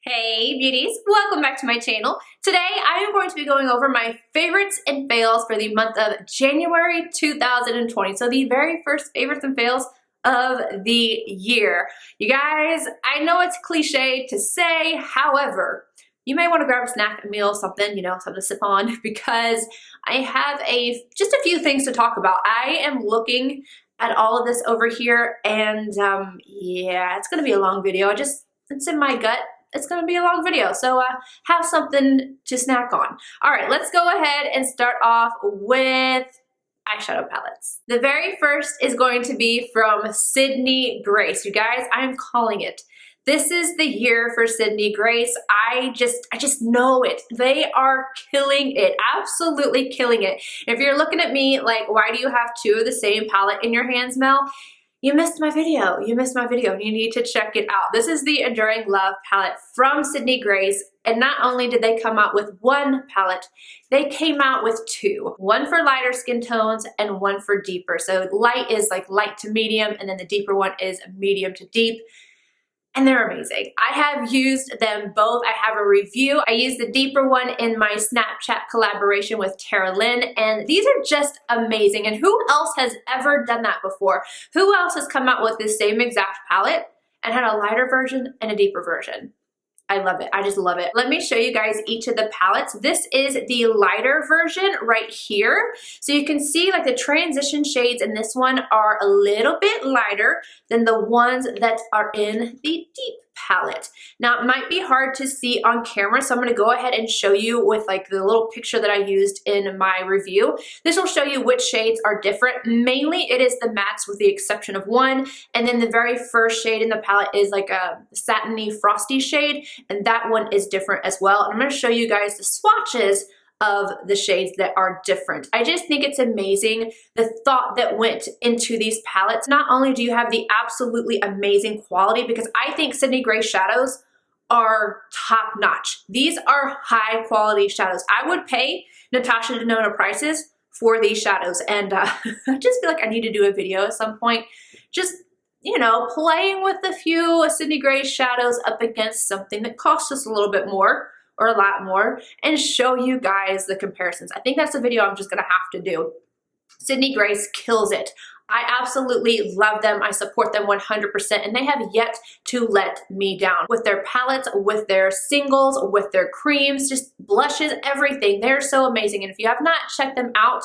Hey beauties, welcome back to my channel. Today I am going to be going over my favorites and fails for the month of January 2020. So the very first favorites and fails of the year. You guys, I know it's cliche to say, however, you may want to grab a snack, a meal, something, something to sip on because I have just a few things to talk about. I am looking at all of this over here and yeah, it's gonna be a long video. It's in my gut. It's gonna be a long video, so have something to snack on. All right, let's go ahead and start off with eyeshadow palettes. The very first is going to be from Sydney Grace. You guys, I'm calling it. This is the year for Sydney Grace. I just know it. They are killing it, absolutely killing it. If you're looking at me like, why do you have two of the same palette in your hands, Mel? You missed my video. You missed my video and you need to check it out. This is the Enduring Love palette from Sydney Grace. And not only did they come out with one palette, they came out with two. One for lighter skin tones and one for deeper. So light is like light to medium and then the deeper one is medium to deep. And they're amazing. I have used them both. I have a review. I used the deeper one in my Snapchat collaboration with Tara Lynn, and these are just amazing. And who else has ever done that before? Who else has come out with the same exact palette and had a lighter version and a deeper version? I love it. I just love it. Let me show you guys each of the palettes. This is the lighter version right here. So you can see like the transition shades in this one are a little bit lighter than the ones that are in the deep palette. Now it might be hard to see on camera, so I'm going to go ahead and show you with like the little picture that I used in my review. This will show you which shades are different. Mainly it is the mattes with the exception of one, and then the very first shade in the palette is like a satiny frosty shade, and that one is different as well. And I'm going to show you guys the swatches of the shades that are different. I just think it's amazing the thought that went into these palettes. Not only do you have the absolutely amazing quality, because I think Sydney Grace shadows are top notch. These are high quality shadows. I would pay Natasha Denona prices for these shadows, and I just feel like I need to do a video at some point, just playing with a few Sydney Grace shadows up against something that costs us a little bit more or a lot more and show you guys the comparisons. I think that's a video I'm just gonna have to do. Sydney Grace kills it. I absolutely love them. I support them 100%, and they have yet to let me down with their palettes, with their singles, with their creams, just blushes, everything. They're so amazing, and if you have not checked them out,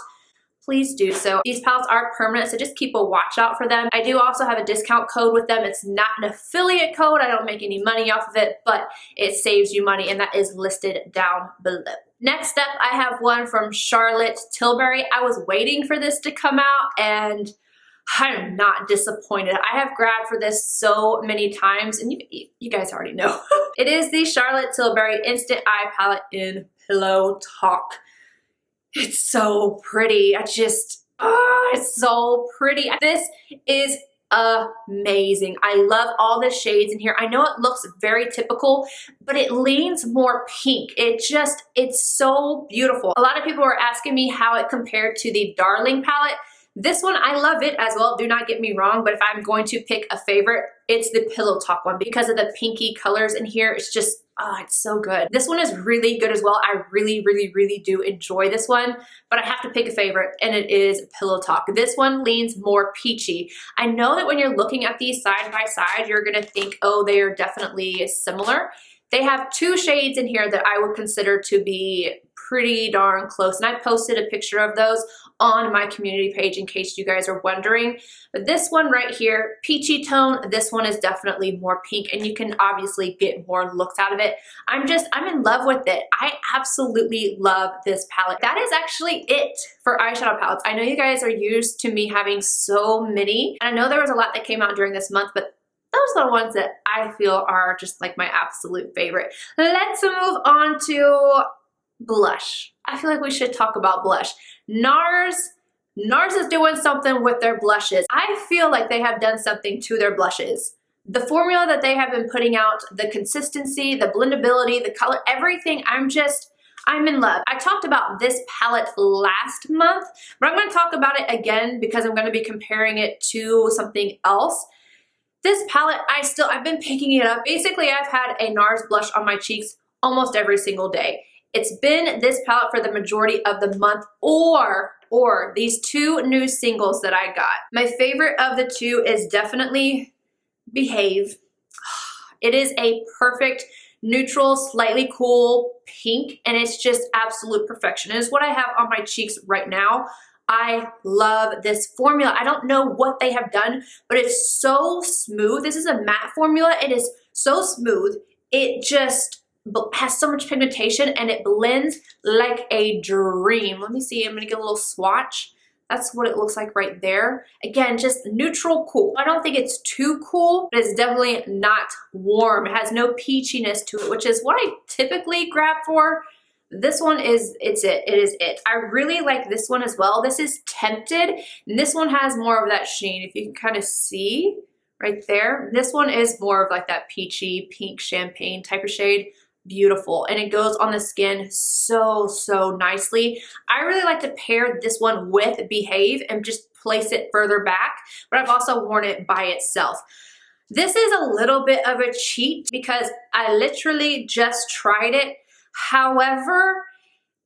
please do so. These palettes are permanent, so just keep a watch out for them. I do also have a discount code with them. It's not an affiliate code. I don't make any money off of it, but it saves you money, and that is listed down below. Next up, I have one from Charlotte Tilbury. I was waiting for this to come out, and I'm not disappointed. I have grabbed for this so many times, and you guys already know. It is the Charlotte Tilbury Instant Eye Palette in Pillow Talk. It's so pretty. It's so pretty. This is amazing. I love all the shades in here. I know it looks very typical, but it leans more pink. It's so beautiful. A lot of people are asking me how it compared to the Darling palette. This one, I love it as well, do not get me wrong, but if I'm going to pick a favorite, it's the Pillow Talk one because of the pinky colors in here. It's just, it's so good. This one is really good as well. I really, really, really do enjoy this one, but I have to pick a favorite, and it is Pillow Talk. This one leans more peachy. I know that when you're looking at these side by side, you're gonna think, oh, they are definitely similar. They have two shades in here that I would consider to be pretty darn close, and I posted a picture of those on my community page in case you guys are wondering. But this one right here, peachy tone, this one is definitely more pink, and you can obviously get more looks out of it. I'm in love with it. I absolutely love this palette. That is actually it for eyeshadow palettes. I know you guys are used to me having so many, and I know there was a lot that came out during this month, but those are the ones that I feel are just like my absolute favorite. Let's move on to blush. I feel like we should talk about blush. NARS is doing something with their blushes. I feel like they have done something to their blushes. The formula that they have been putting out, the consistency, the blendability, the color, everything, I'm in love. I talked about this palette last month, but I'm going to talk about it again because I'm going to be comparing it to something else. This palette, I've been picking it up. Basically, I've had a NARS blush on my cheeks almost every single day. It's been this palette for the majority of the month, or these two new singles that I got. My favorite of the two is definitely Behave. It is a perfect neutral, slightly cool pink, and it's just absolute perfection. It is what I have on my cheeks right now. I love this formula. I don't know what they have done, but it's so smooth. This is a matte formula. It is so smooth. It just has so much pigmentation and it blends like a dream. Let me see, I'm gonna get a little swatch. That's what it looks like right there. Again, just neutral cool. I don't think it's too cool, but it's definitely not warm. It has no peachiness to it, which is what I typically grab for. This one is, it is it. I really like this one as well. This is Tempted, and this one has more of that sheen. If you can kind of see right there, this one is more of like that peachy, pink champagne type of shade. Beautiful, and it goes on the skin so nicely. I really like to pair this one with Behave and just place it further back, but I've also worn it by itself. This is a little bit of a cheat because I literally just tried it. However,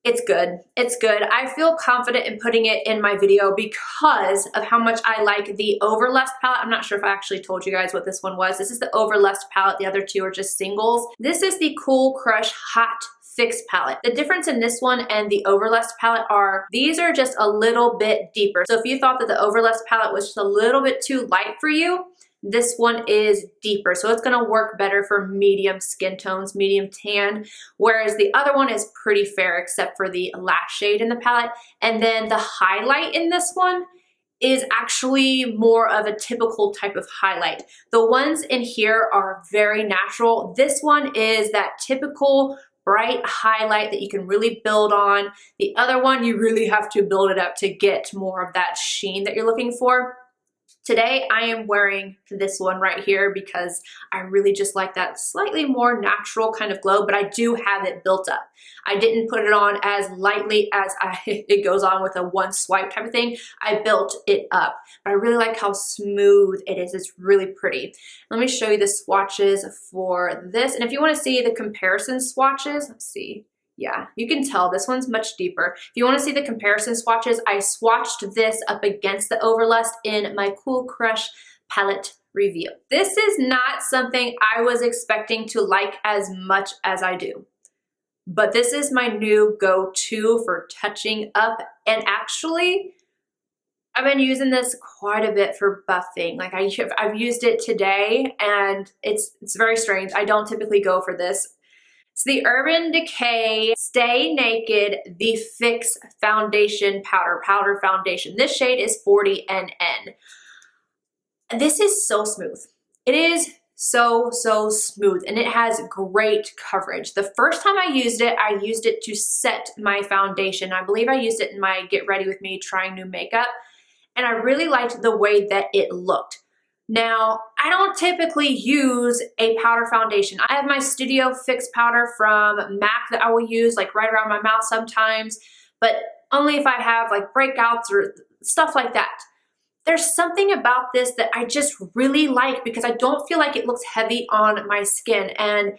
it's good. It's good. I feel confident in putting it in my video because of how much I like the Hourglass palette. I'm not sure if I actually told you guys what this one was. This is the Hourglass palette. The other two are just singles. This is the Cool Crush Hot Fix palette. The difference in this one and the Hourglass palette are these are just a little bit deeper. So if you thought that the Hourglass palette was just a little bit too light for you, this one is deeper, so it's gonna work better for medium skin tones, medium tan, whereas the other one is pretty fair except for the last shade in the palette. And then the highlight in this one is actually more of a typical type of highlight. The ones in here are very natural. This one is that typical bright highlight that you can really build on. The other one, you really have to build it up to get more of that sheen that you're looking for. Today, I am wearing this one right here because I really just like that slightly more natural kind of glow, but I do have it built up. I didn't put it on as lightly as it goes on with a one swipe type of thing. I built it up, but I really like how smooth it is. It's really pretty. Let me show you the swatches for this. And if you want to see the comparison swatches, let's see. Yeah, you can tell this one's much deeper. If you want to see the comparison swatches, I swatched this up against the Hourglass in my Cool Crush palette review. This is not something I was expecting to like as much as I do, but this is my new go-to for touching up, and actually, I've been using this quite a bit for buffing. Like I've used it today, and it's very strange. I don't typically go for this. It's the Urban Decay Stay Naked The Fix Foundation Powder Foundation. This shade is 40NN. This is so smooth. It is so smooth, and it has great coverage. The first time I used it to set my foundation. I believe I used it in my Get Ready With Me trying new makeup, and I really liked the way that it looked. Now, I don't typically use a powder foundation. I have my Studio Fix powder from MAC that I will use like right around my mouth sometimes, but only if I have like breakouts or stuff like that. There's something about this that I just really like because I don't feel like it looks heavy on my skin, and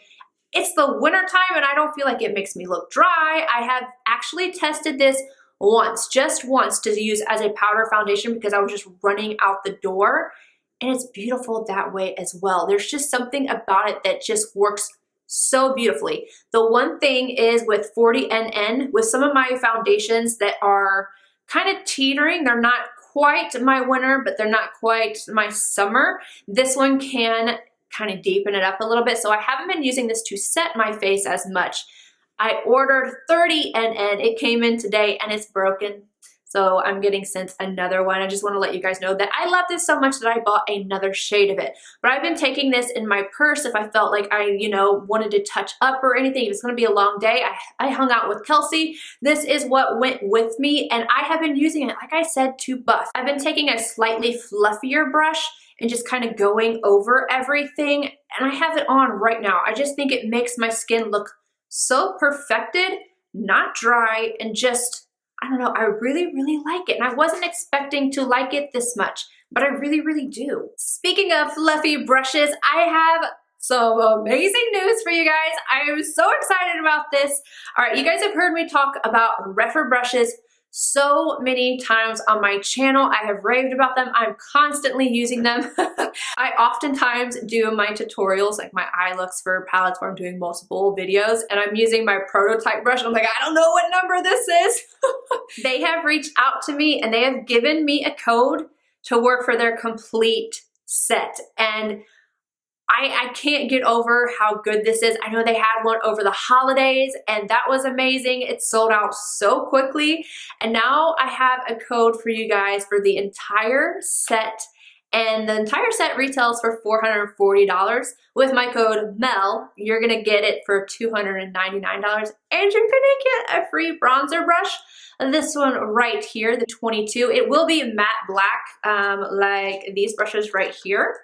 it's the winter time and I don't feel like it makes me look dry. I have actually tested this once, just once, to use as a powder foundation because I was just running out the door. And it's beautiful that way as well. There's just something about it that just works so beautifully. The one thing is with 40NN, with some of my foundations that are kind of teetering, they're not quite my winter, but they're not quite my summer. This one can kind of deepen it up a little bit. So I haven't been using this to set my face as much. I ordered 30NN. It came in today and it's broken. So I'm getting sent another one. I just want to let you guys know that I love this so much that I bought another shade of it. But I've been taking this in my purse if I felt like I, wanted to touch up or anything. If it's going to be a long day, I hung out with Kelsey. This is what went with me, and I have been using it, like I said, to buff. I've been taking a slightly fluffier brush and just kind of going over everything, and I have it on right now. I just think it makes my skin look so perfected, not dry, and just, I don't know, I really like it. And I wasn't expecting to like it this much. but I really, really do. Speaking of fluffy brushes, I have some amazing news for you guys. I am so excited about this. All right, you guys have heard me talk about Refer brushes so many times on my channel. I have raved about them. I'm constantly using them. I oftentimes do my tutorials, like my eye looks for palettes where I'm doing multiple videos, and I'm using my prototype brush. I'm like, I don't know what number this is. They have reached out to me and they have given me a code to work for their complete set. And I can't get over how good this is. I know they had one over the holidays and that was amazing. It sold out so quickly. And now I have a code for you guys for the entire set. And the entire set retails for $440. With my code MEL, you're gonna get it for $299 and you're gonna get a free bronzer brush. This one right here, the 22. It will be matte black, like these brushes right here.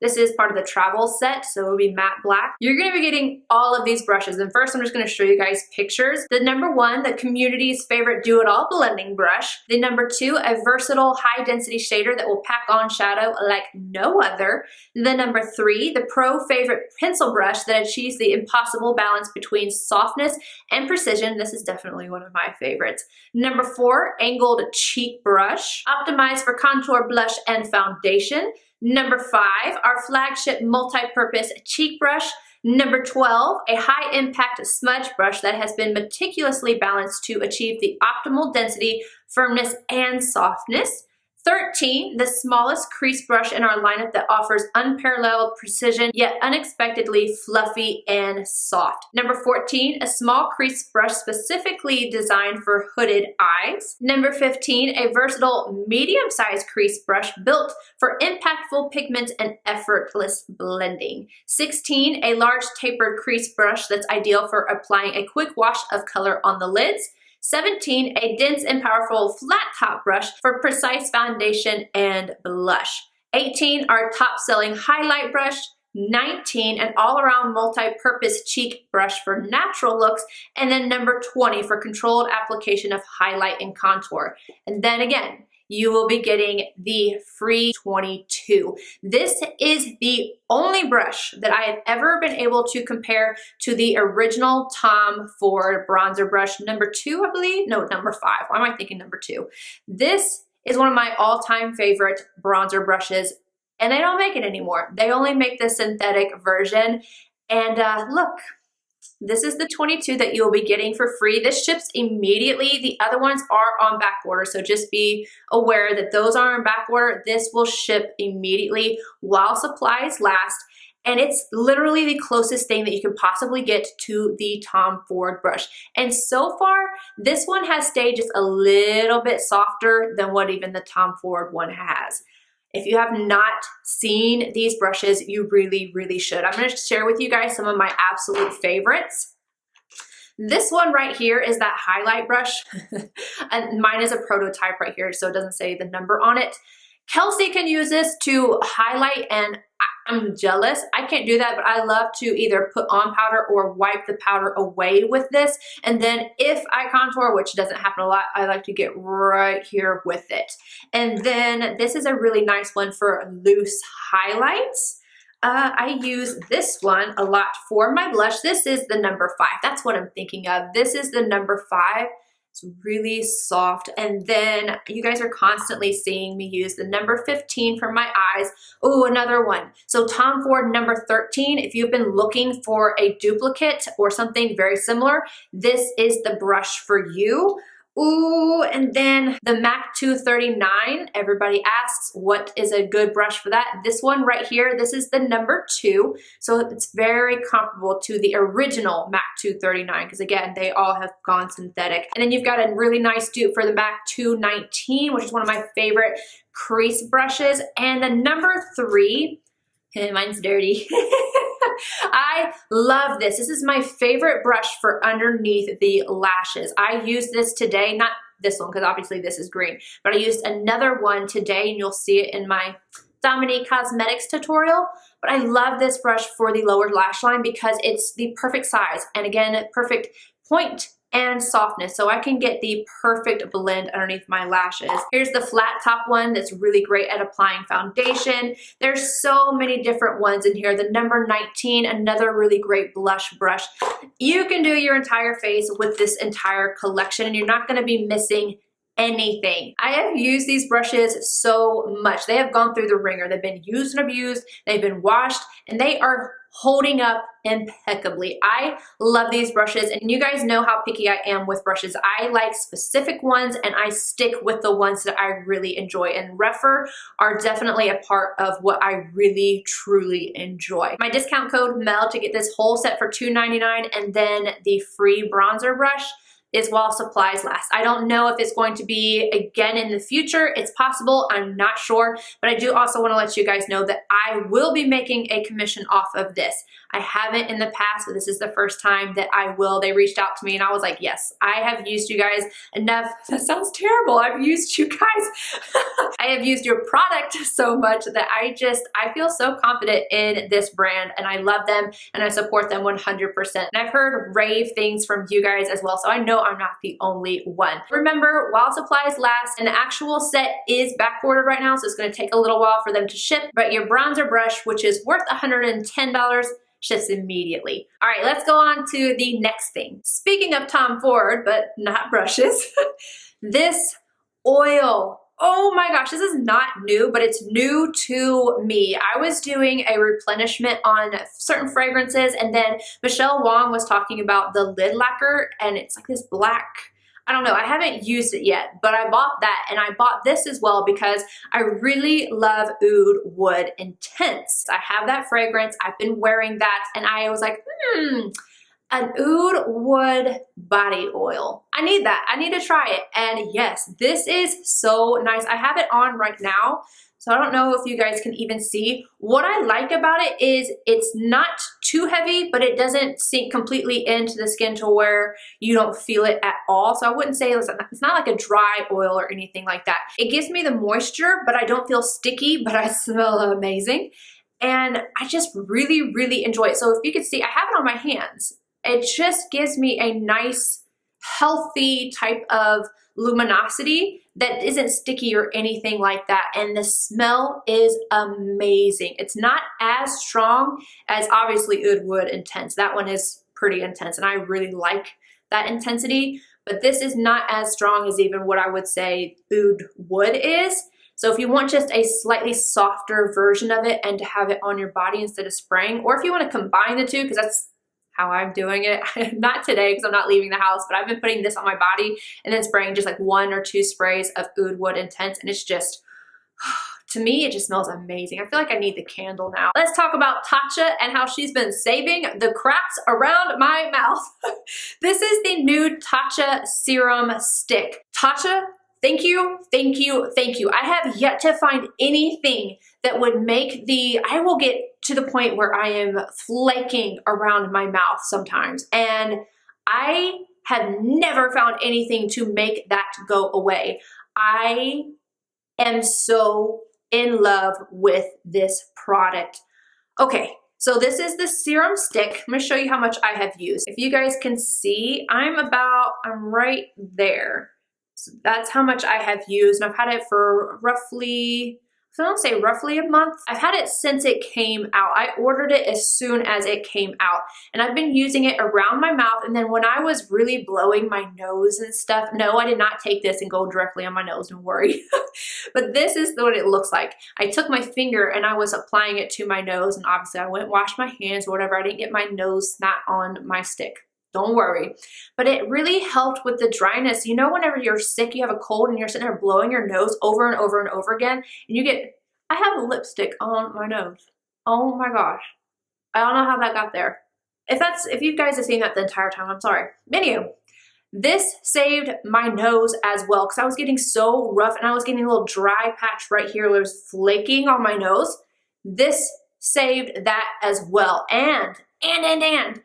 This is part of the travel set, so it will be matte black. You're gonna be getting all of these brushes. And first, I'm just gonna show you guys pictures. The number one, the community's favorite do-it-all blending brush. The number two, a versatile high-density shader that will pack on shadow like no other. The number three, the pro favorite pencil brush that achieves the impossible balance between softness and precision. This is definitely one of my favorites. Number four, angled cheek brush, optimized for contour, blush, and foundation. Number five, our flagship multi-purpose cheek brush. Number 12, a high-impact smudge brush that has been meticulously balanced to achieve the optimal density, firmness, and softness. 13, the smallest crease brush in our lineup that offers unparalleled precision, yet unexpectedly fluffy and soft. Number 14, a small crease brush specifically designed for hooded eyes. Number 15, a versatile medium-sized crease brush built for impactful pigments and effortless blending. 16, a large tapered crease brush that's ideal for applying a quick wash of color on the lids. 17, a dense and powerful flat top brush for precise foundation and blush. 18, our top selling highlight brush. 19, an all-around multi-purpose cheek brush for natural looks. And then number 20 for controlled application of highlight and contour. And then again, you will be getting the free 22. This is the only brush that I have ever been able to compare to the original Tom Ford bronzer brush. Number 2, I believe. No, number 5. Why am I thinking number 2? This is one of my all-time favorite bronzer brushes, and they don't make it anymore. They only make the synthetic version. And look, this is the 22 that you'll be getting for free. This ships immediately. The other ones are on back order, so just be aware that those are on back order. This will ship immediately while supplies last, and it's literally the closest thing that you can possibly get to the Tom Ford brush. And so far, this one has stayed just a little bit softer than what even the Tom Ford one has. If you have not seen these brushes, you really, really should. I'm going to share with you guys some of my absolute favorites. This one right here is that highlight brush. And mine is a prototype right here, so it doesn't say the number on it. Kelsey can use this to highlight, and I'm jealous. I can't do that, but I love to either put on powder or wipe the powder away with this. And then if I contour, which doesn't happen a lot, I like to get right here with it. And then this is a really nice one for loose highlights. I use this one a lot for my blush. This is the number 5. That's what I'm thinking of. This is the number 5. It's really soft. And then you guys are constantly seeing me use the number 15 for my eyes. Oh, another one. So Tom Ford number 13, if you've been looking for a duplicate or something very similar, this is the brush for you. Ooh, and then the MAC 239, everybody asks what is a good brush for that. This one right here, this is the number 2. So it's very comparable to the original MAC 239 because again, they all have gone synthetic. And then you've got a really nice dupe for the MAC 219, which is one of my favorite crease brushes. And the number 3, mine's dirty. I love this. This is my favorite brush for underneath the lashes. I used this today, not this one because obviously this is green, but I used another one today and you'll see it in my Dominique Cosmetics tutorial. But I love this brush for the lower lash line because it's the perfect size and again, perfect point and softness, so I can get the perfect blend underneath my lashes. Here's the flat top one that's really great at applying foundation. There's so many different ones in here. The number 19, another really great blush brush. You can do your entire face with this entire collection and you're not gonna be missing anything. I have used these brushes so much. They have gone through the ringer. They've been used and abused, they've been washed, and they are holding up impeccably. I love these brushes, and you guys know how picky I am with brushes. I like specific ones and I stick with the ones that I really enjoy, and Refer are definitely a part of what I really truly enjoy. My discount code MEL to get this whole set for $2.99 and then the free bronzer brush is while supplies last. I don't know if it's going to be again in the future. It's possible, I'm not sure, but I do also want to let you guys know that I will be making a commission off of this. I haven't in the past, but this is the first time that I will. They reached out to me and I was like, yes, I have used you guys enough. That sounds terrible. I've used you guys. I have used your product so much that I feel so confident in this brand and I love them and I support them 100%. And I've heard rave things from you guys as well, so I know I'm not the only one. Remember, while supplies last, and the actual set is back ordered right now, so it's gonna take a little while for them to ship, but your bronzer brush, which is worth $110, ships immediately. All right, let's go on to the next thing. Speaking of Tom Ford, but not brushes, this oil. Oh my gosh, this is not new, but it's new to me. I was doing a replenishment on certain fragrances, and then Michelle Wong was talking about the lid lacquer, and it's like this black, I don't know, I haven't used it yet, but I bought that, and I bought this as well because I really love Oud Wood Intense. I have that fragrance, I've been wearing that, and I was like, an Oud Wood body oil. I need that, I need to try it. And yes, this is so nice. I have it on right now, so I don't know if you guys can even see. What I like about it is it's not too heavy, but it doesn't sink completely into the skin to where you don't feel it at all. So I wouldn't say it's not like a dry oil or anything like that. It gives me the moisture, but I don't feel sticky, but I smell amazing. And I just really, really enjoy it. So if you can see, I have it on my hands. It just gives me a nice, healthy type of luminosity that isn't sticky or anything like that. And the smell is amazing. It's not as strong as obviously Oud Wood Intense. That one is pretty intense and I really like that intensity, but this is not as strong as even what I would say Oud Wood is. So if you want just a slightly softer version of it and to have it on your body instead of spraying, or if you want to combine the two, because that's how I'm doing it. Not today because I'm not leaving the house, but I've been putting this on my body and then spraying just like 1 or 2 sprays of Oud Wood Intense, and it's just, to me, it just smells amazing. I feel like I need the candle now. Let's talk about Tatcha and how she's been saving the cracks around my mouth. This is the new Tatcha Serum Stick. Tatcha, thank you, thank you, thank you. I have yet to find anything that would make I will get to the point where I am flaking around my mouth sometimes. And I have never found anything to make that go away. I am so in love with this product. Okay, so this is the serum stick. I'm gonna show you how much I have used. If you guys can see, I'm right there. So that's how much I have used, and I've had it for roughly, I don't say roughly a month. I've had it since it came out. I ordered it as soon as it came out, and I've been using it around my mouth. And then when I was really blowing my nose and stuff, no, I did not take this and go directly on my nose, don't worry. But this is what it looks like. I took my finger and I was applying it to my nose, and obviously I went and washed my hands or whatever. I didn't get my nose snot on my stick. Don't worry. But it really helped with the dryness. You know, whenever you're sick, you have a cold and you're sitting there blowing your nose over and over and over again, and you get, I have lipstick on my nose. Oh my gosh. I don't know how that got there. If you guys have seen that the entire time, I'm sorry. Anywho, this saved my nose as well because I was getting so rough and I was getting a little dry patch right here where it was flaking on my nose. This saved that as well. And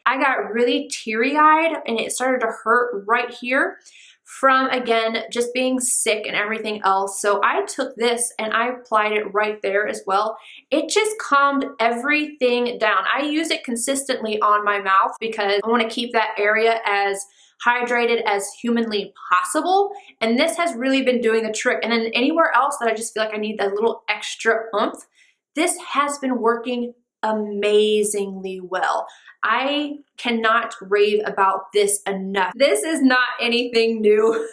I got really teary-eyed and it started to hurt right here from, again, just being sick and everything else. So I took this and I applied it right there as well. It just calmed everything down. I use it consistently on my mouth because I want to keep that area as hydrated as humanly possible. And this has really been doing the trick. And then anywhere else that I just feel like I need that little extra oomph, this has been working amazingly well. I cannot rave about this enough. This is not anything new,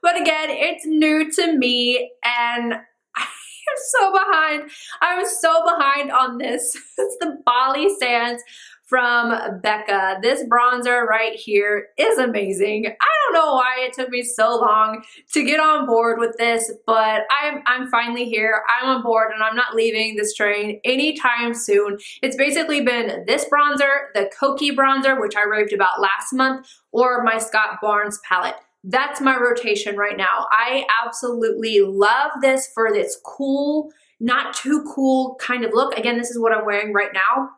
but again, it's new to me and I'm so behind. I was so behind on this. It's the Bali Sands from Becca. This bronzer right here is amazing. I don't know why it took me so long to get on board with this, but I'm finally here. I'm on board and I'm not leaving this train anytime soon. It's basically been this bronzer, the Koki bronzer, which I raved about last month, or my Scott Barnes palette. That's my rotation right now. I absolutely love this for its cool, not too cool kind of look. Again, this is what I'm wearing right now.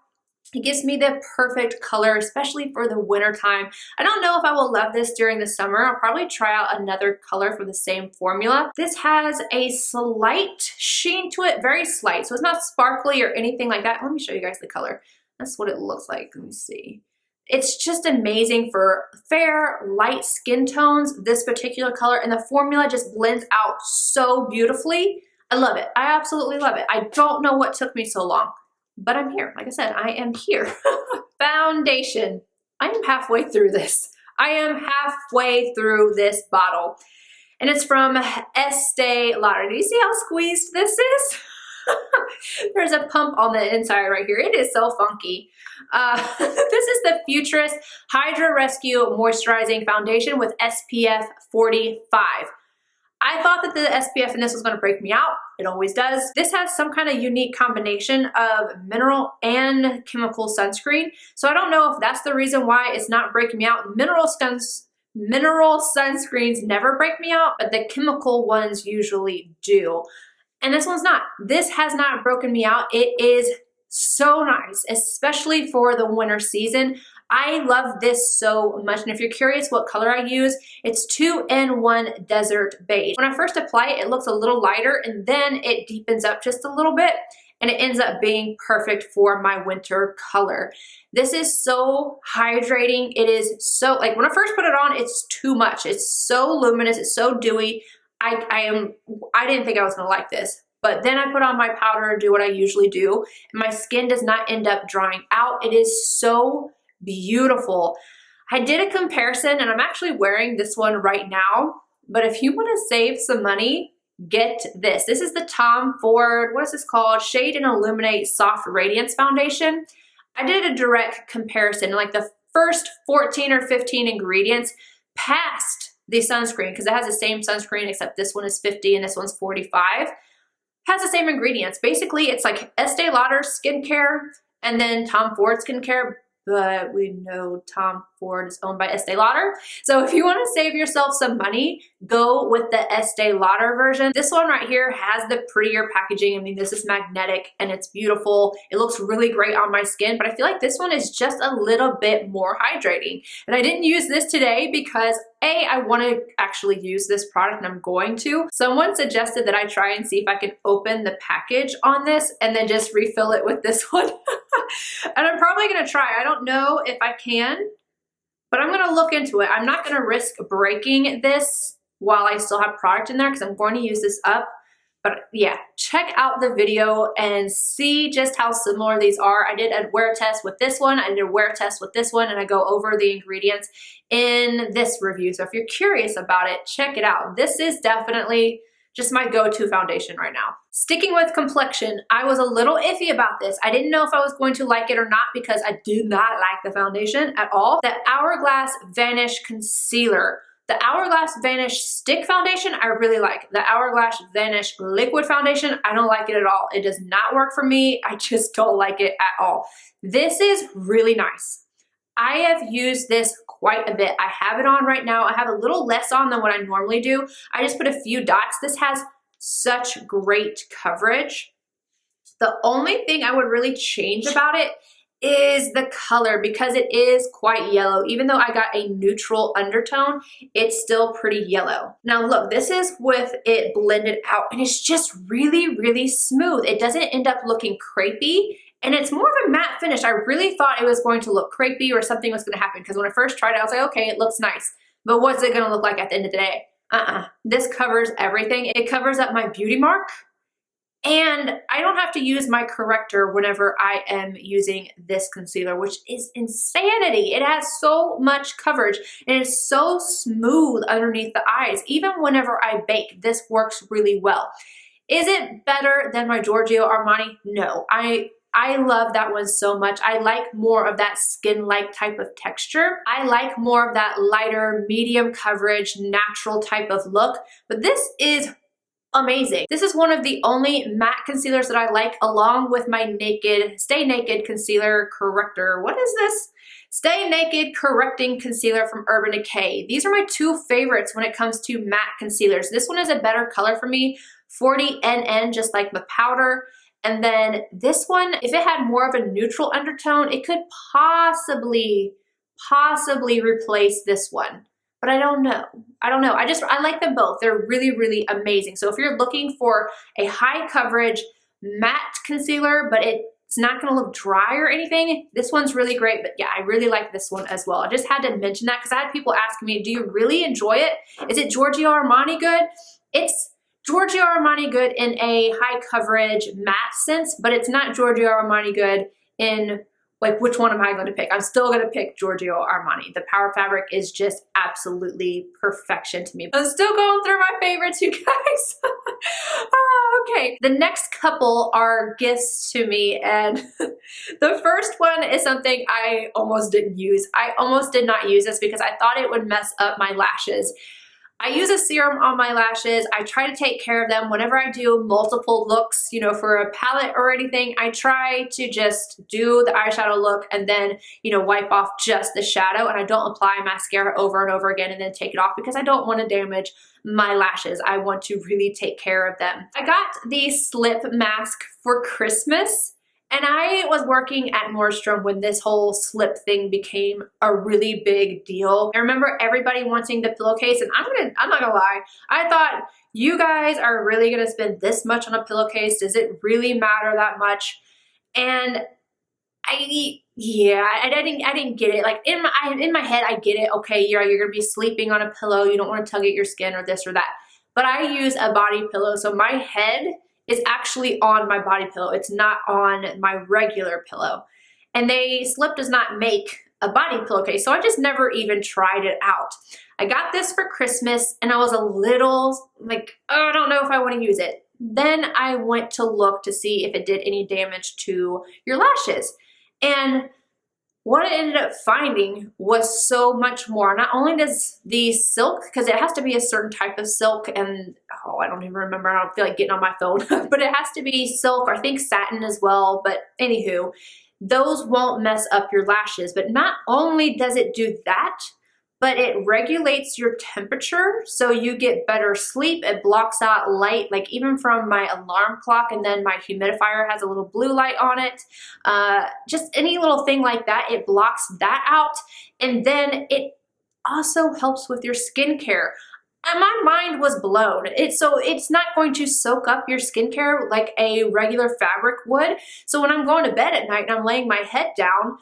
It gives me the perfect color, especially for the winter time. I don't know if I will love this during the summer. I'll probably try out another color for the same formula. This has a slight sheen to it, very slight. So it's not sparkly or anything like that. Let me show you guys the color. That's what it looks like. Let me see. It's just amazing for fair, light skin tones, this particular color, and the formula just blends out so beautifully. I love it. I absolutely love it. I don't know what took me so long, but I'm here. Like I said, I am here. Foundation. I am halfway through this. I am halfway through this bottle, and it's from Estee Lauder. Do you see how squeezed this is? There's a pump on the inside right here. It is so funky. This is the Futurist Hydra Rescue Moisturizing Foundation with SPF 45. I thought that the SPF in this was going to break me out. It always does. This has some kind of unique combination of mineral and chemical sunscreen. So I don't know if that's the reason why it's not breaking me out. Mineral sunscreens never break me out, but the chemical ones usually do. And this one's not. This has not broken me out. It is so nice, especially for the winter season. I love this so much. And if you're curious what color I use, it's 2-in-1 Desert Beige. When I first apply it, it looks a little lighter and then it deepens up just a little bit and it ends up being perfect for my winter color. This is so hydrating. It is so, like when I first put it on, it's too much. It's so luminous. It's so dewy. I didn't think I was gonna like this, but then I put on my powder and do what I usually do, and my skin does not end up drying out. It is so beautiful. I did a comparison, and I'm actually wearing this one right now, but if you wanna save some money, get this. This is the Tom Ford, what is this called? Shade and Illuminate Soft Radiance Foundation. I did a direct comparison, like the first 14 or 15 ingredients passed the sunscreen, because it has the same sunscreen except this one is 50 and this one's 45. Has the same ingredients. Basically, it's like Estee Lauder skincare and then Tom Ford skincare, but we know Tom Ford is owned by Estee Lauder. So if you want to save yourself some money, go with the Estee Lauder version. This one right here has the prettier packaging. I mean, this is magnetic and it's beautiful. It looks really great on my skin, but I feel like this one is just a little bit more hydrating. And I didn't use this today because I want to actually use this product, and I'm going to. Someone suggested that I try and see if I can open the package on this and then just refill it with this one. And I'm probably going to try. I don't know if I can, but I'm going to look into it. I'm not going to risk breaking this while I still have product in there because I'm going to use this up. But yeah, check out the video and see just how similar these are. I did a wear test with this one, I did a wear test with this one, and I go over the ingredients in this review. So if you're curious about it, check it out. This is definitely just my go-to foundation right now. Sticking with complexion, I was a little iffy about this. I didn't know if I was going to like it or not because I do not like the foundation at all. The Hourglass Vanish Concealer. The Hourglass Vanish Stick Foundation, I really like. The Hourglass Vanish Liquid Foundation, I don't like it at all. It does not work for me. I just don't like it at all. This is really nice. I have used this quite a bit. I have it on right now. I have a little less on than what I normally do. I just put a few dots. This has such great coverage. The only thing I would really change about it is the color, because it is quite yellow. Even though I got a neutral undertone, it's still pretty yellow. Now look, this is with it blended out and it's just really, really smooth. It doesn't end up looking crepey and it's more of a matte finish. I really thought it was going to look crepey or something was going to happen, because when I first tried it, I was like, okay, it looks nice, but what's it going to look like at the end of the day? This covers everything. It covers up my beauty mark, and I don't have to use my corrector whenever I am using this concealer, which is insanity. It has so much coverage and it's so smooth underneath the eyes. Even whenever I bake, this works really well. Is it better than my Giorgio Armani? No. I love that one so much. I like more of that skin-like type of texture. I like more of that lighter, medium coverage, natural type of look, but this is amazing. This is one of the only matte concealers that I like, along with my Stay Naked Concealer Corrector. What is this? Stay Naked Correcting Concealer from Urban Decay. These are my two favorites when it comes to matte concealers. This one is a better color for me, 40NN, just like the powder. And then this one, if it had more of a neutral undertone, it could possibly replace this one. But I don't know. I like them both. They're really, really amazing. So if you're looking for a high coverage matte concealer, but it's not gonna look dry or anything, this one's really great. But yeah, I really like this one as well. I just had to mention that because I had people asking me, do you really enjoy it? Is it Giorgio Armani good? It's Giorgio Armani good in a high coverage matte sense, but it's not Giorgio Armani good in, like, which one am I going to pick? I'm still going to pick Giorgio Armani. The Power Fabric is just absolutely perfection to me. I'm still going through my favorites, you guys. Okay, the next couple are gifts to me, and the first one is something I almost didn't use. I almost did not use this because I thought it would mess up my lashes. I use a serum on my lashes. I try to take care of them whenever I do multiple looks, you know, for a palette or anything. I try to just do the eyeshadow look and then, you know, wipe off just the shadow, and I don't apply mascara over and over again and then take it off because I don't want to damage my lashes. I want to really take care of them. I got the slip mask for Christmas. And I was working at Nordstrom when this whole slip thing became a really big deal. I remember everybody wanting the pillowcase, and I'm not gonna lie, I thought, you guys are really gonna spend this much on a pillowcase? Does it really matter that much? And I didn't get it. Like in my head, I get it. Okay, you're gonna be sleeping on a pillow. You don't want to tug at your skin or this or that. But I use a body pillow, so my head is actually on my body pillow. It's not on my regular pillow. And Slip does not make a body pillowcase, so I just never even tried it out. I got this for Christmas and I was a little like, oh, I don't know if I want to use it. Then I went to look to see if it did any damage to your lashes. And what I ended up finding was so much more. Not only does the silk, because it has to be a certain type of silk, and oh, I don't even remember, I don't feel like getting on my phone, but it has to be silk, or I think satin as well, but anywho, those won't mess up your lashes. But not only does it do that, but it regulates your temperature so you get better sleep. It blocks out light, like even from my alarm clock, and then my humidifier has a little blue light on it. Just any little thing like that, it blocks that out. And then it also helps with your skincare. And my mind was blown. So it's not going to soak up your skincare like a regular fabric would. So when I'm going to bed at night and I'm laying my head down,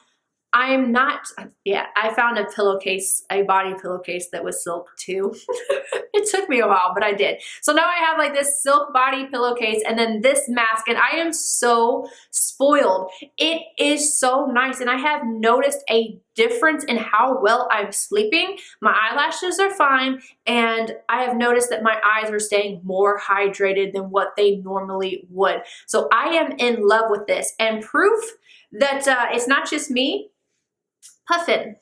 I found a pillowcase, a body pillowcase that was silk too. It took me a while, but I did. So now I have like this silk body pillowcase and then this mask, and I am so spoiled. It is so nice, and I have noticed a difference in how well I'm sleeping. My eyelashes are fine, and I have noticed that my eyes are staying more hydrated than what they normally would. So I am in love with this, and proof that it's not just me. Puffin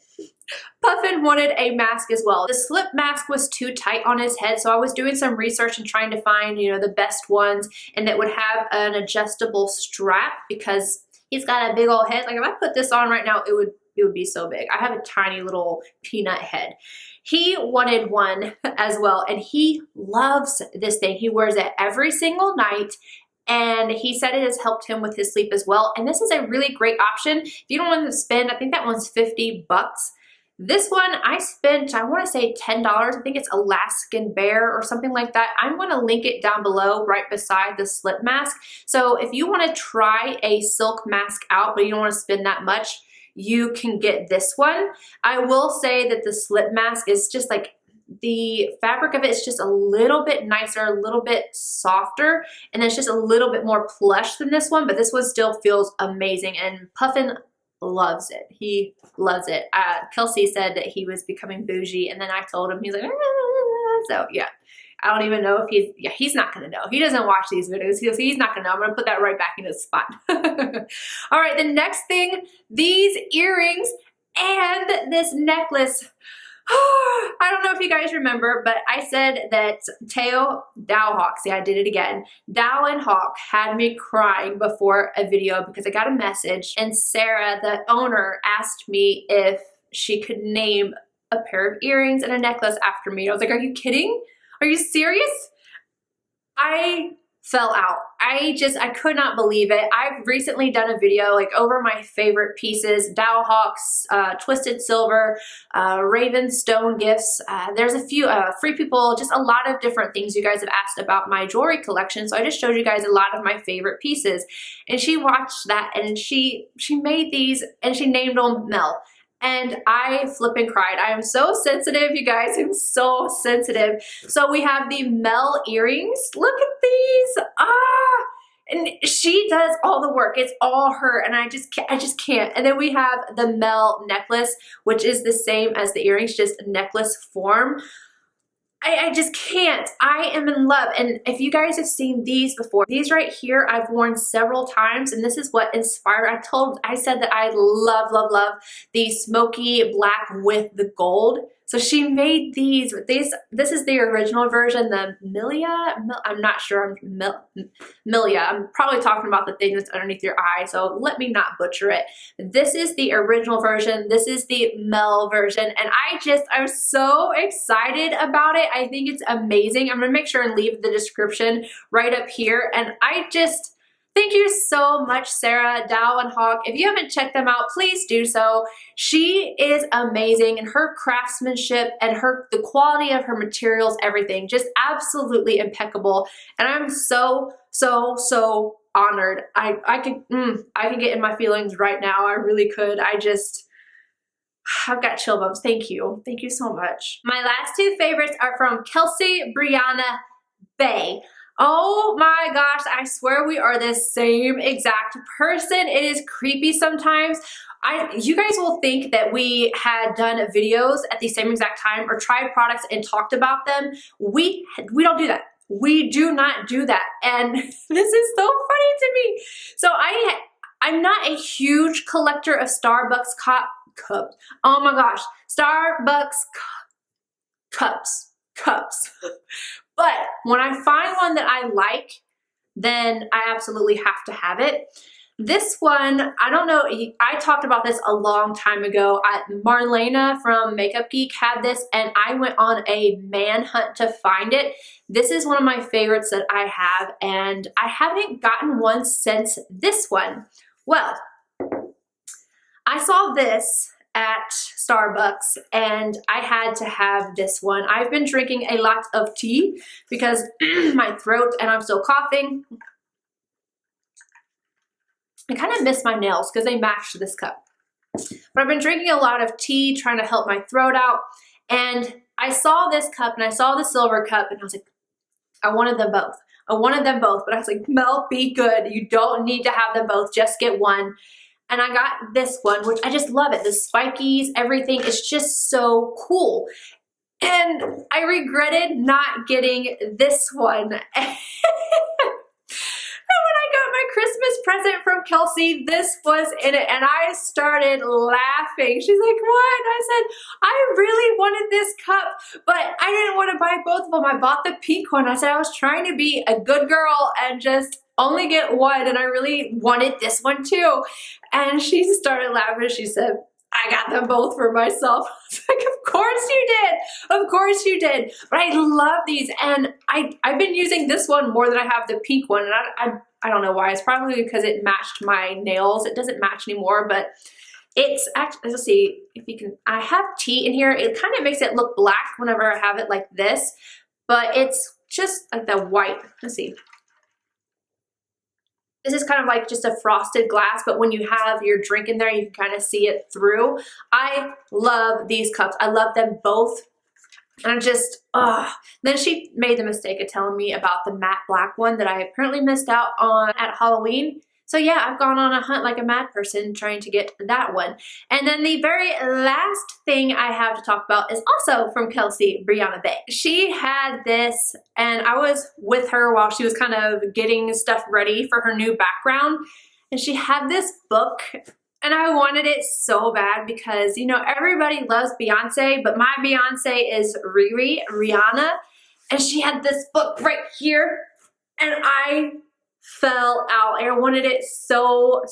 wanted a mask as well. The slip mask was too tight on his head, so I was doing some research and trying to find, you know, the best ones and that would have an adjustable strap, because he's got a big old head. Like if I put this on right now, it would be so big. I have a tiny little peanut head. He wanted one as well, and he loves this thing. He wears it every single night. And he said it has helped him with his sleep as well. And this is a really great option. If you don't want to spend, I think that one's $50. This one I spent, I want to say $10. I think it's Alaskan Bear or something like that. I'm going to link it down below right beside the slip mask. So if you want to try a silk mask out, but you don't want to spend that much, you can get this one. I will say that the slip mask is just like, the fabric of it is just a little bit nicer, a little bit softer, and it's just a little bit more plush than this one, but this one still feels amazing, and Puffin loves it. He loves it. Kelsey said that he was becoming bougie, and then I told him, he's like, ah. So yeah. I don't even know if he's not gonna know. He doesn't watch these videos. He's not gonna know. I'm gonna put that right back in his spot. All right, the next thing, these earrings and this necklace. I don't know if you guys remember, but I said that Dow Hawk, see I did it again, Dow and Hawk had me crying before a video because I got a message and Sarah, the owner, asked me if she could name a pair of earrings and a necklace after me. I was like, are you kidding? Are you serious? I fell out. I could not believe it. I've recently done a video like over my favorite pieces, Dow Hawks, Twisted Silver, Raven Stone gifts. There's a few Free People, just a lot of different things you guys have asked about my jewelry collection. So I just showed you guys a lot of my favorite pieces. And she watched that and she made these and she named them Mel. And I flipping cried. I am so sensitive, you guys. I'm so sensitive. So we have the Mel earrings. Look at these. And she does all the work. It's all her, and I just can't. And then we have the Mel necklace, which is the same as the earrings, just necklace form. I just can't. I am in love. And if you guys have seen these before, these right here I've worn several times, and this is what inspired. I said that I love, love, love the smoky black with the gold. So she made these with these. This is the original version, the I'm not sure. Melia. I'm probably talking about the thing that's underneath your eye, so let me not butcher it. This is the original version. This is the Mel version, and I'm so excited about it. I think it's amazing. I'm gonna make sure and leave the description right up here, and thank you so much, Sarah, Dow and Hawk. If you haven't checked them out, please do so. She is amazing, and her craftsmanship and the quality of her materials, everything, just absolutely impeccable. And I'm so, so, so honored. I could get in my feelings right now. I really could. I've got chill bumps. Thank you. Thank you so much. My last two favorites are from Kelsey Brianna Bay. Oh my gosh, I swear we are the same exact person. It is creepy sometimes. You guys will think that we had done videos at the same exact time or tried products and talked about them. We don't do that. We do not do that. And this is so funny to me. So I'm not a huge collector of Starbucks cups. Oh my gosh, Starbucks cups. But when I find one that I like, then I absolutely have to have it. This one, I don't know, I talked about this a long time ago. Marlena from Makeup Geek had this, and I went on a manhunt to find it. This is one of my favorites that I have, and I haven't gotten one since this one. Well, I saw this at Starbucks and I had to have this one. I've been drinking a lot of tea because my throat, and I'm still coughing. I kind of miss my nails because they match this cup. But I've been drinking a lot of tea, trying to help my throat out. And I saw this cup and I saw the silver cup and I was like, I wanted them both. I wanted them both, but I was like, Mel, be good. You don't need to have them both, just get one. And I got this one, which I just love it. The spikies, everything, it's just so cool. And I regretted not getting this one. And when I got my Christmas present from Kelsey, this was in it, and I started laughing. She's like, what? And I said, I really wanted this cup, but I didn't want to buy both of them. I bought the pink one. I said I was trying to be a good girl and just only get one, and I really wanted this one too. And she started laughing. She said, I got them both for myself. I was like, of course you did. Of course you did. But I love these, and I've been using this one more than I have the pink one, and I don't know why. It's probably because it matched my nails. It doesn't match anymore, but It's actually, let's see if you can, I have tea in here. It kind of makes it look black whenever I have it like this, but it's just like the white. Let's see. This is kind of like just a frosted glass, but when you have your drink in there, you can kind of see it through. I love these cups. I love them both. And I'm just, Then she made the mistake of telling me about the matte black one that I apparently missed out on at Halloween. So yeah, I've gone on a hunt like a mad person trying to get that one. And then the very last thing I have to talk about is also from Kelsey Brianna Bay. She had this, and I was with her while she was kind of getting stuff ready for her new background. And she had this book, and I wanted it so bad because, you know, everybody loves Beyonce, but my Beyonce is Rihanna. And she had this book right here, and I fell out. I wanted it so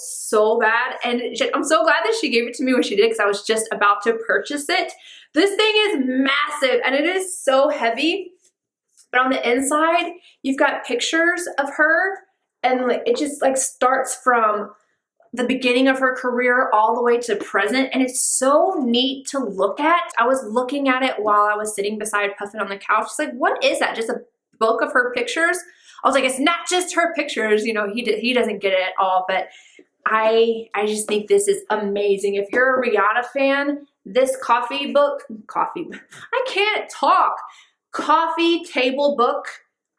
bad, and I'm so glad that she gave it to me when she did, because I was just about to purchase it. This thing is massive, and it is so heavy, but on the inside you've got pictures of her, and like it just like starts from the beginning of her career all the way to present, and it's so neat to look at. I was looking at it while I was sitting beside Puffin on the couch. She's like, what is that? Just a book of her pictures? I was like, it's not just her pictures, you know, he doesn't get it at all, but I just think this is amazing. If you're a Rihanna fan, this coffee table book,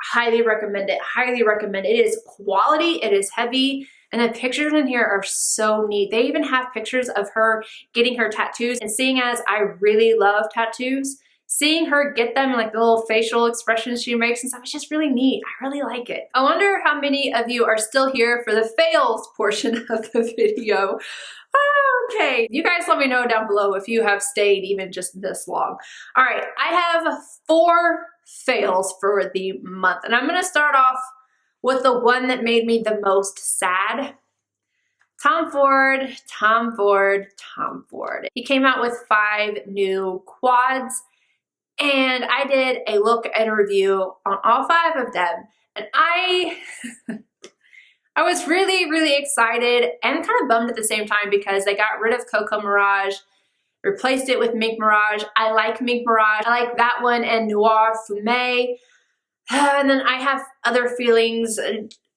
highly recommend it, highly recommend it. It is quality, it is heavy, and the pictures in here are so neat. They even have pictures of her getting her tattoos, and seeing as I really love tattoos, seeing her get them, like the little facial expressions she makes and stuff, it's just really neat. I really like it. I wonder how many of you are still here for the fails portion of the video. Okay, you guys let me know down below if you have stayed even just this long. All right, I have 4 fails for the month, and I'm gonna start off with the one that made me the most sad. Tom Ford. He came out with 5 new quads, and I did a look and review on all 5 of them, and I was really excited and kind of bummed at the same time because they got rid of Cocoa Mirage, replaced it with Mink Mirage. I like Mink Mirage. I like that one and Noir Fumé. And then I have other feelings.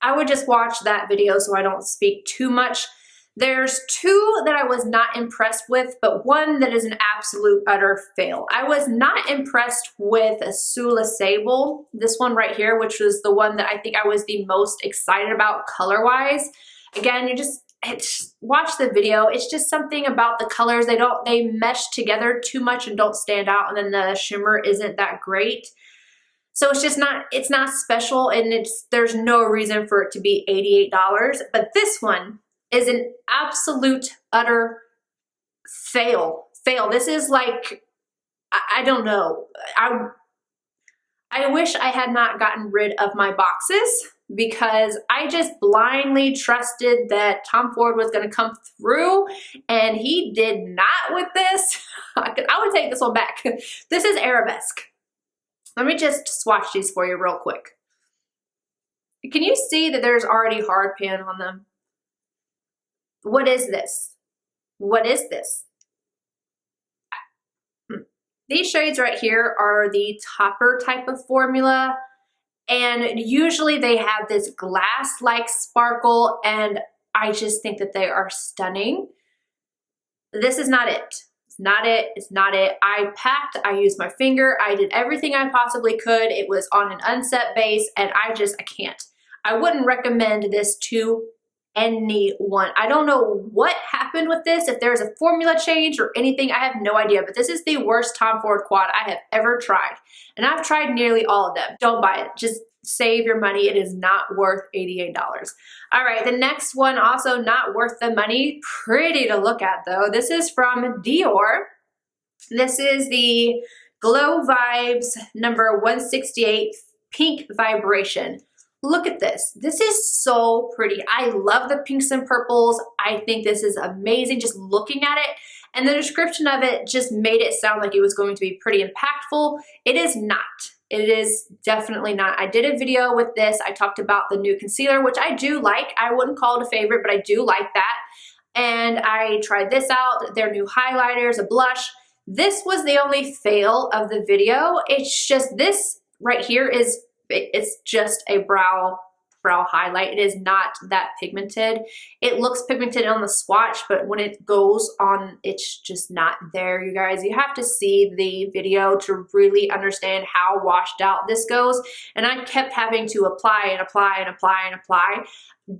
I would just watch that video so I don't speak too much. There's 2 that I was not impressed with, but one that is an absolute utter fail. I was not impressed with Sula Sable, this one right here, which was the one that I think I was the most excited about color-wise. Again, you just watch the video. It's just something about the colors. They mesh together too much and don't stand out, and then the shimmer isn't that great. So it's not special, and there's no reason for it to be $88. But this one is an absolute utter fail. This is like, I don't know. I wish I had not gotten rid of my boxes, because I just blindly trusted that Tom Ford was going to come through, and he did not with this. I would take this one back. This is Arabesque. Let me just swatch these for you real quick. Can you see that there's already hard pan on them? What is this? What is this? These shades right here are the topper type of formula, and usually they have this glass-like sparkle, and I just think that they are stunning. This is not it. It's not it. It's not it. I packed, I used my finger, I did everything I possibly could. It was on an unset base, and I can't. I wouldn't recommend this to anyone. I don't know what happened with this, if there's a formula change or anything, I have no idea, but this is the worst Tom Ford quad I have ever tried, and I've tried nearly all of them. Don't buy it. Just save your money. It is not worth $88. All right, the next one, also not worth the money. Pretty to look at though. This is from Dior. This is the Glow Vibes number 168 Pink Vibration. Look at this. This is so pretty. I love the pinks and purples. I think this is amazing just looking at it. And the description of it just made it sound like it was going to be pretty impactful. It is not. It is definitely not. I did a video with this. I talked about the new concealer, which I do like. I wouldn't call it a favorite, but I do like that. and I tried this out, their new highlighters, a blush. This was the only fail of the video. It's just this right here it's just a brow highlight. It is not that pigmented. It looks pigmented on the swatch, but when it goes on, it's just not there, you guys. You have to see the video to really understand how washed out this goes. And I kept having to apply and apply and apply and apply.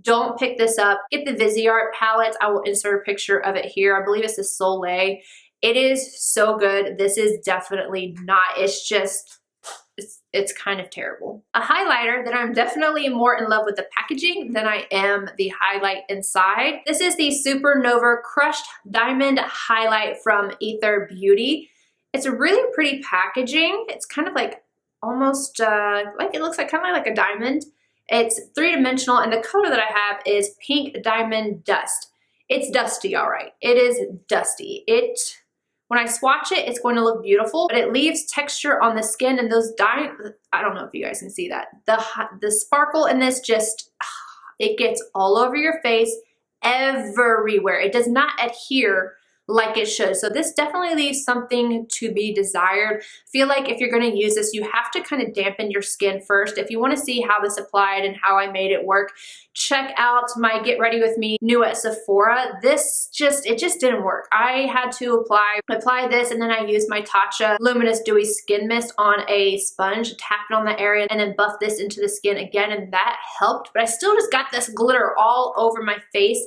Don't pick this up. Get the Viseart palette. I will insert a picture of it here. I believe it's the Soleil. It is so good. This is definitely not. It's just, it's kind of terrible. A highlighter that I'm definitely more in love with the packaging than I am the highlight inside. This is the Supernova Crushed Diamond Highlight from Ether Beauty. It's a really pretty packaging. It's kind of like almost like, it looks like kind of like a diamond. It's three-dimensional, and the color that I have is Pink Diamond Dust. It's dusty, all right. It is dusty. When I swatch it, it's going to look beautiful, but it leaves texture on the skin, and those I don't know if you guys can see that. The sparkle in this just, it gets all over your face, everywhere. It does not adhere like it should. So this definitely leaves something to be desired. I feel like if you're going to use this, you have to kind of dampen your skin first. If you want to see how this applied and how I made it work, check out my Get Ready With Me new at Sephora. It just didn't work. I had to apply this, and then I used my Tatcha Luminous Dewy Skin Mist on a sponge, tap it on the area, and then buff this into the skin again, and that helped. But I still just got this glitter all over my face.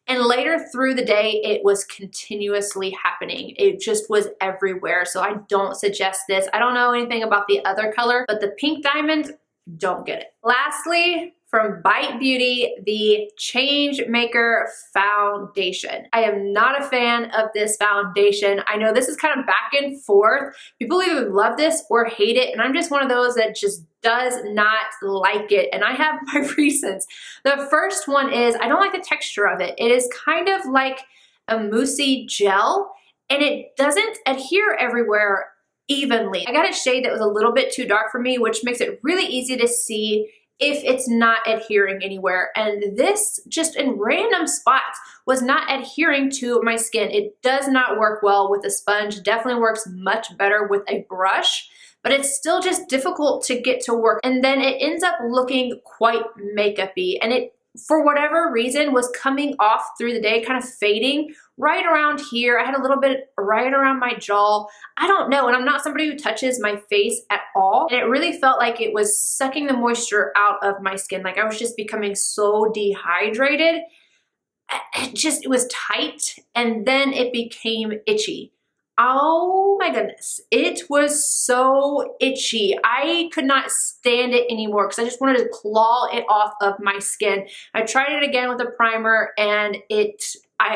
And later through the day, it was continuously happening. It just was everywhere. So I don't suggest this. I don't know anything about the other color, but the pink diamond, don't get it. Lastly, from Bite Beauty, the Change Maker Foundation. I am not a fan of this foundation. I know this is kind of back and forth. People either love this or hate it, and I'm just one of those that just does not like it, and I have my reasons. The first one is I don't like the texture of it. It is kind of like a moussey gel, and it doesn't adhere everywhere evenly. I got a shade that was a little bit too dark for me, which makes it really easy to see if it's not adhering anywhere. And this, just in random spots, was not adhering to my skin. It does not work well with a sponge. Definitely works much better with a brush, but it's still just difficult to get to work. And then it ends up looking quite makeup-y, and it, for whatever reason, was coming off through the day, kind of fading right around here. I had a little bit right around my jaw. I don't know, and I'm not somebody who touches my face at all, and it really felt like it was sucking the moisture out of my skin. Like I was just becoming so dehydrated. It was tight, and then it became itchy. Oh my goodness, it was so itchy. I could not stand it anymore because I just wanted to claw it off of my skin. I tried it again with a primer, and it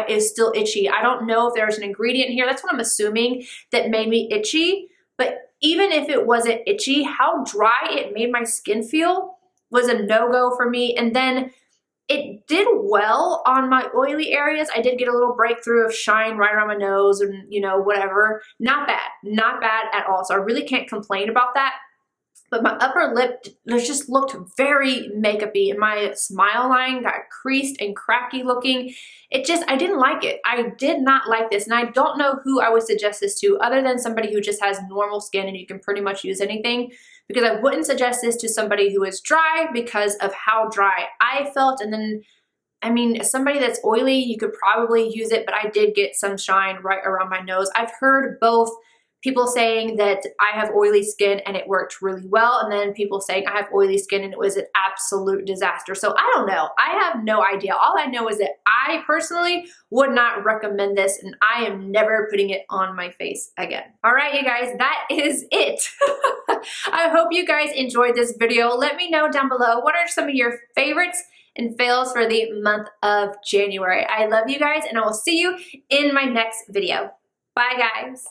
is still itchy. I don't know if there's an ingredient here. That's what I'm assuming that made me itchy. But even if it wasn't itchy, how dry it made my skin feel was a no-go for me. And then it did well on my oily areas. I did get a little breakthrough of shine right around my nose and, you know, whatever. Not bad at all. So I really can't complain about that. But my upper lip just looked very makeup-y, and my smile line got creased and cracky looking. I didn't like it. I did not like this, and I don't know who I would suggest this to other than somebody who just has normal skin and you can pretty much use anything, because I wouldn't suggest this to somebody who is dry because of how dry I felt. And then, I mean, somebody that's oily, you could probably use it, but I did get some shine right around my nose. I've heard both people saying that I have oily skin and it worked really well, and then people saying I have oily skin and it was an absolute disaster. So I don't know. I have no idea. All I know is that I personally would not recommend this, and I am never putting it on my face again. All right, you guys, that is it. I hope you guys enjoyed this video. Let me know down below, what are some of your favorites and fails for the month of January? I love you guys, and I will see you in my next video. Bye, guys.